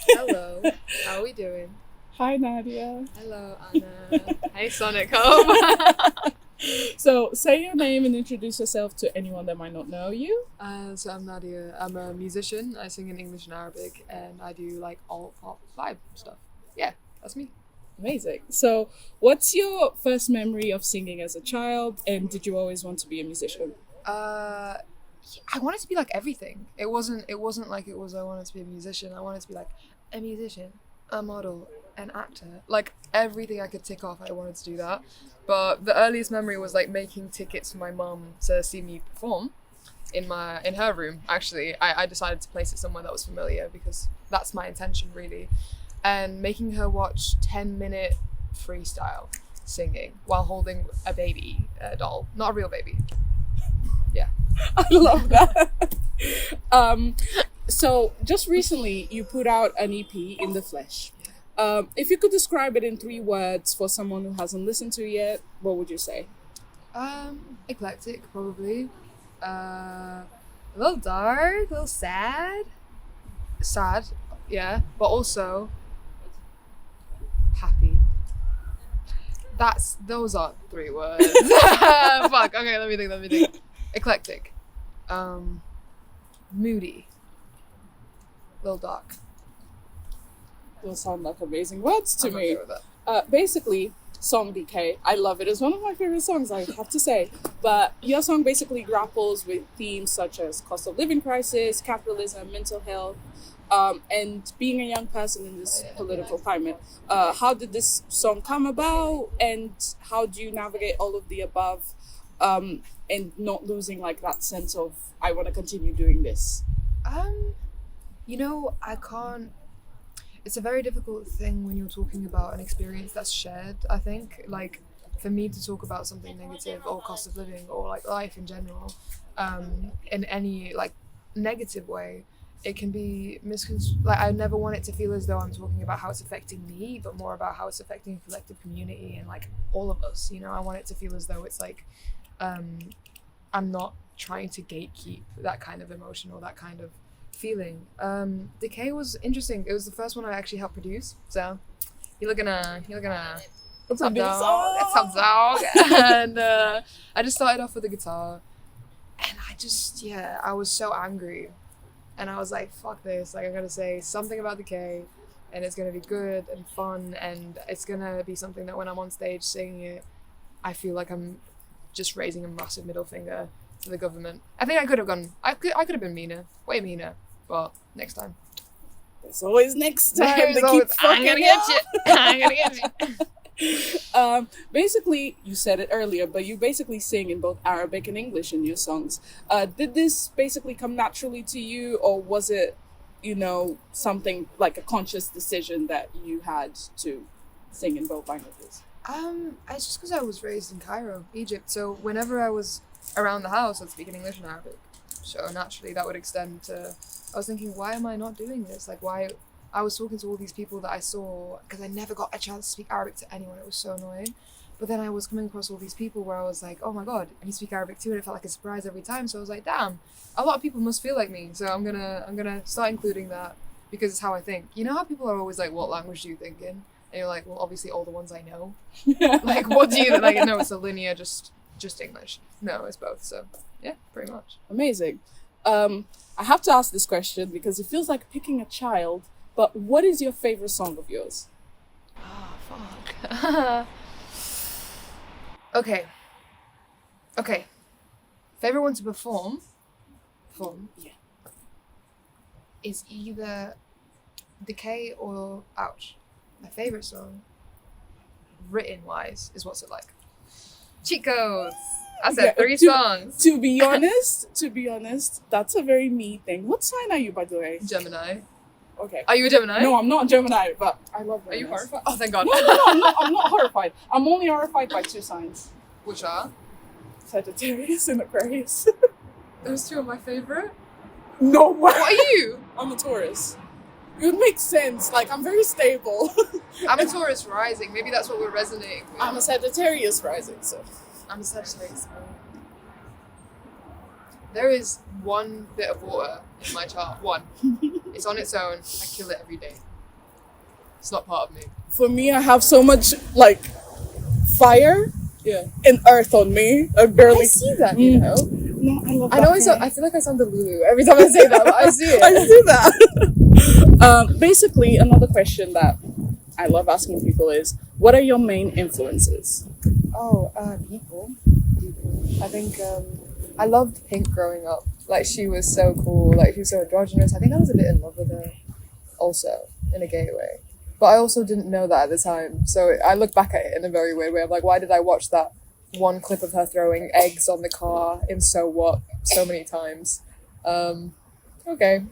Hello. How are we doing? Hi, Nadia. Hello, Anna. Hey, sonically. So, say your name and introduce yourself to anyone that might not know you. So I'm Nadia. I'm a musician. I sing in English and Arabic, and I do like all pop vibe stuff. Yeah, that's me. Amazing. So, what's your first memory of singing as a child, and did you always want to be a musician? I wanted to be like everything. It wasn't like it was I wanted to be a musician. I wanted to be like a musician, a model, an actor. Like everything I could tick off, I wanted to do that. But the earliest memory was like making tickets for my mum to see me perform in her room. Actually, I decided to place it somewhere that was familiar because that's my intention really, and making her watch 10-minute freestyle singing while holding a baby, a doll, not a real baby. Yeah. I love that. So, just recently, you put out an EP, In the Flesh. If you could describe it in 3 words for someone who hasn't listened to it yet, what would you say? Eclectic, probably. A little dark, a little sad. Sad, yeah, but also happy. Those are 3 words. Fuck. Okay, let me think. Eclectic. Moody. Little dark. Those sound like amazing words to I'm me. okay with that. Basically, song DK. I love it. It's one of my favorite songs, I have to say. But your song basically grapples with themes such as cost of living crisis, capitalism, mental health, and being a young person in this political climate. How did this song come about, and how do you navigate all of the above, and not losing like that sense of I want to continue doing this? I can't. It's a very difficult thing when you're talking about an experience that's shared, I think. Like, for me to talk about something negative or cost of living or, like, life in general, in any, like, negative way, it can be misconstrued. Like, I never want it to feel as though I'm talking about how it's affecting me, but more about how it's affecting a collective community and, like, all of us, I want it to feel as though it's, like, I'm not trying to gatekeep that kind of emotion or that kind of feeling. Decay was interesting. It was the first one I actually helped produce. So you're gonna what's up, dog? What's up, dog? And I just started off with the guitar, and I was so angry, and I was like, fuck this! Like, I'm gonna say something about Decay, and it's gonna be good and fun, and it's gonna be something that when I'm on stage singing it, I feel like I'm just raising a massive middle finger to the government. I think I could have been meaner, way meaner. But next time. There's always next time. There's They always, keep fucking I'm gonna get you. Basically, you said it earlier, but you basically sing in both Arabic and English in your songs. Did this basically come naturally to you, or was it, something like a conscious decision that you had to sing in both languages? It's just because I was raised in Cairo, Egypt. So whenever I was around the house, I'd speak in English and Arabic. So naturally, that would extend to. I was thinking, why am I not doing this? Like, why? I was talking to all these people that I saw, because I never got a chance to speak Arabic to anyone. It was so annoying. But then I was coming across all these people where I was like, oh my god, and you speak Arabic too, and it felt like a surprise every time. So I was like, damn, a lot of people must feel like me. So I'm gonna start including that, because it's how I think. You know how people are always like, what language do you think in? And you're like, well, obviously all the ones I know. Like, what do you like? No, it's a linear, just English. No, it's both. So yeah, pretty much. Amazing. I have to ask this question because it feels like picking a child, but what is your favorite song of yours? Oh, fuck. Okay. Favorite one to perform? Yeah. Is either Decay or Ouch. My favorite song, written-wise, is What's It Like? Cheat codes! I said 3 songs. To be honest, that's a very me thing. What sign are you, by the way? Gemini. Okay. Are you a Gemini? No, I'm not a Gemini, but I love Gemini. Are you horrified? Oh, thank God. No, I'm not horrified. I'm only horrified by 2 signs. Which are? Sagittarius and Aquarius. Those 2 are my favorite? No way! What are you? I'm a Taurus. It would make sense. Like, I'm very stable. I'm a Taurus rising. Maybe that's what we're resonating with. I'm a Sagittarius rising, so. I'm a Sagittarius. There is one bit of water in my chart. One. It's on its own. I kill it every day. It's not part of me. For me, I have so much like fire and earth on me. I barely see that, you know. No, I love I know. I feel like I sound Lulu every time I say that, but I see it. I see that. Basically, another question that I love asking people is, what are your main influences? Oh, people. I think I loved Pink growing up. Like, she was so cool. Like, she was so androgynous. I think I was a bit in love with her also, in a gay way. But I also didn't know that at the time. So I look back at it in a very weird way. I'm like, why did I watch that one clip of her throwing eggs on the car in So What so many times? Okay.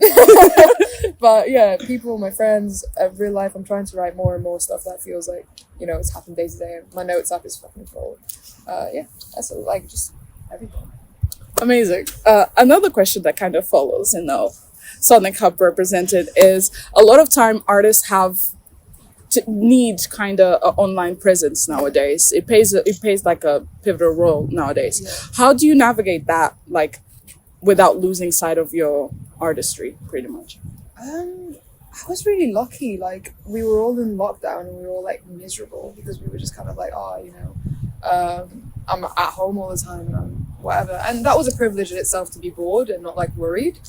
But yeah, people, my friends, real life, I'm trying to write more and more stuff that feels like, you know, it's happened day to day. My notes app is fucking full. Yeah, that's like just everything. Amazing. Another question that kind of follows in the Sonic Hub represented is a lot of time artists have to need kind of an online presence nowadays. It pays like a pivotal role nowadays. Yeah. How do you navigate that, like, without losing sight of your artistry, pretty much? I was really lucky. Like, we were all in lockdown and we were all like miserable because we were just kind of like, oh, you know, I'm at home all the time and I'm whatever. And that was a privilege in itself to be bored and not like worried.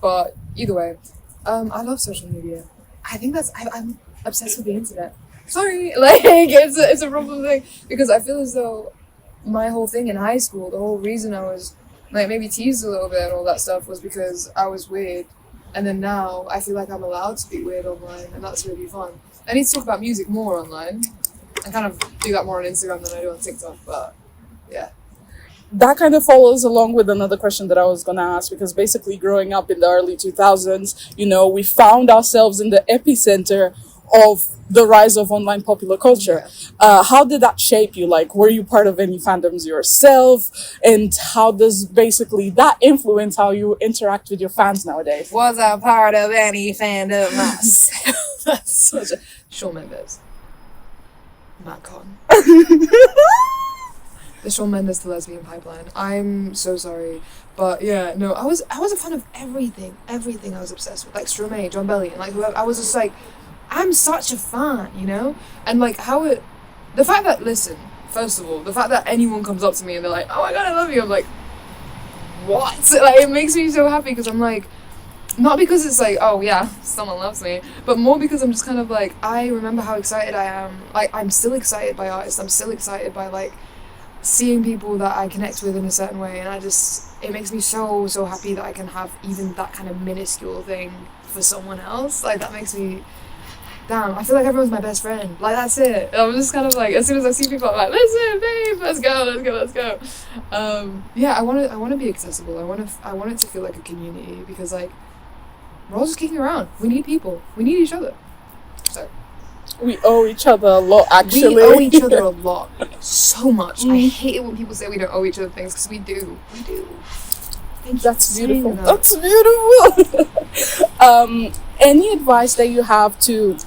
But either way, I love social media. I think I'm obsessed with the internet. Sorry, like it's a problem thing because I feel as though my whole thing in high school, the whole reason I was like maybe teased a little bit and all that stuff was because I was weird. And then now I feel like I'm allowed to be weird online, and that's really fun. I need to talk about music more online. I kind of do that more on Instagram than I do on TikTok, but yeah. That kind of follows along with another question that I was going to ask, because basically growing up in the early 2000s, you know, we found ourselves in the epicenter of the rise of online popular culture. How did that shape you? Like, were you part of any fandoms yourself? And how does basically that influence how you interact with your fans nowadays? Was I part of any fandom myself? That's such a... Shawn Mendes. Matt Con. The Shawn Mendes to lesbian pipeline. I'm so sorry. But yeah, no, I was a fan of everything. Everything I was obsessed with. Like Stromae, John Bellion, like whoever. I was just like, I'm such a fan, you know? And like the fact that, listen, first of all, the fact that anyone comes up to me and they're like, oh my god, I love you, I'm like, what? Like, it makes me so happy because I'm like, not because it's like, oh yeah, someone loves me, but more because I'm just kind of like, I remember how excited I am. Like, I'm still excited by artists, I'm still excited by like, seeing people that I connect with in a certain way, and it makes me so happy that I can have even that kind of minuscule thing for someone else. Like, that makes me... Damn, I feel like everyone's my best friend. Like, that's it. And I'm just kind of like, as soon as I see people, I'm like, listen, babe, let's go. Yeah, I want to be accessible. I want it to feel like a community because, like, we're all just kicking around. We need people. We need each other. So we owe each other a lot, actually. We owe each other a lot. So much. I hate it when people say we don't owe each other things because we do. We do. That's beautiful. That's beautiful. Any advice that you have to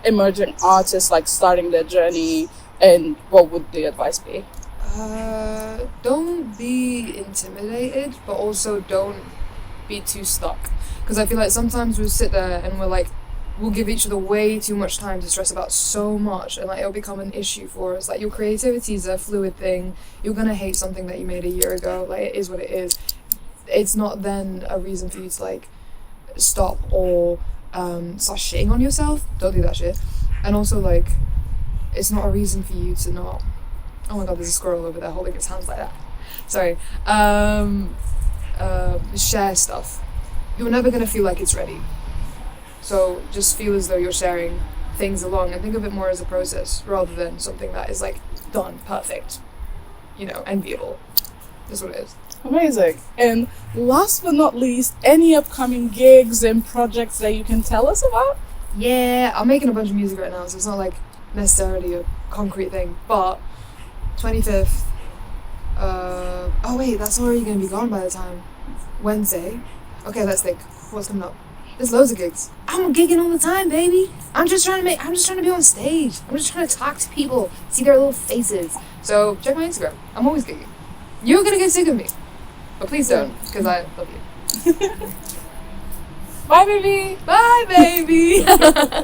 emerging artists, like starting their journey, and what would the advice be? Don't be intimidated, but also don't be too stuck. Because I feel like sometimes we'll sit there and we'll give each other way too much time to stress about so much, and like it'll become an issue for us. Like, your creativity is a fluid thing. You're gonna hate something that you made a year ago. Like, it is what it is. It's not then a reason for you to like stop or start shitting on yourself. Don't do that shit. And also, like, it's not a reason for you to not... Oh my god, there's a squirrel over there holding its hands like that. Sorry. Share stuff. You're never gonna feel like it's ready. So just feel as though you're sharing things along and think of it more as a process rather than something that is like done, perfect, you know, enviable. That's what it is. Amazing. And last but not least, any upcoming gigs and projects that you can tell us about? Yeah, I'm making a bunch of music right now, so it's not like necessarily a concrete thing, but 25th, oh wait, that's already gonna be gone by the time. Wednesday. Okay, let's think. What's coming up? There's loads of gigs. I'm gigging all the time, baby. I'm just trying to be on stage. I'm just trying to talk to people, see their little faces. So check my Instagram. I'm always gigging. You're gonna get sick of me, But please don't, because I love you. Bye, baby. Bye, baby.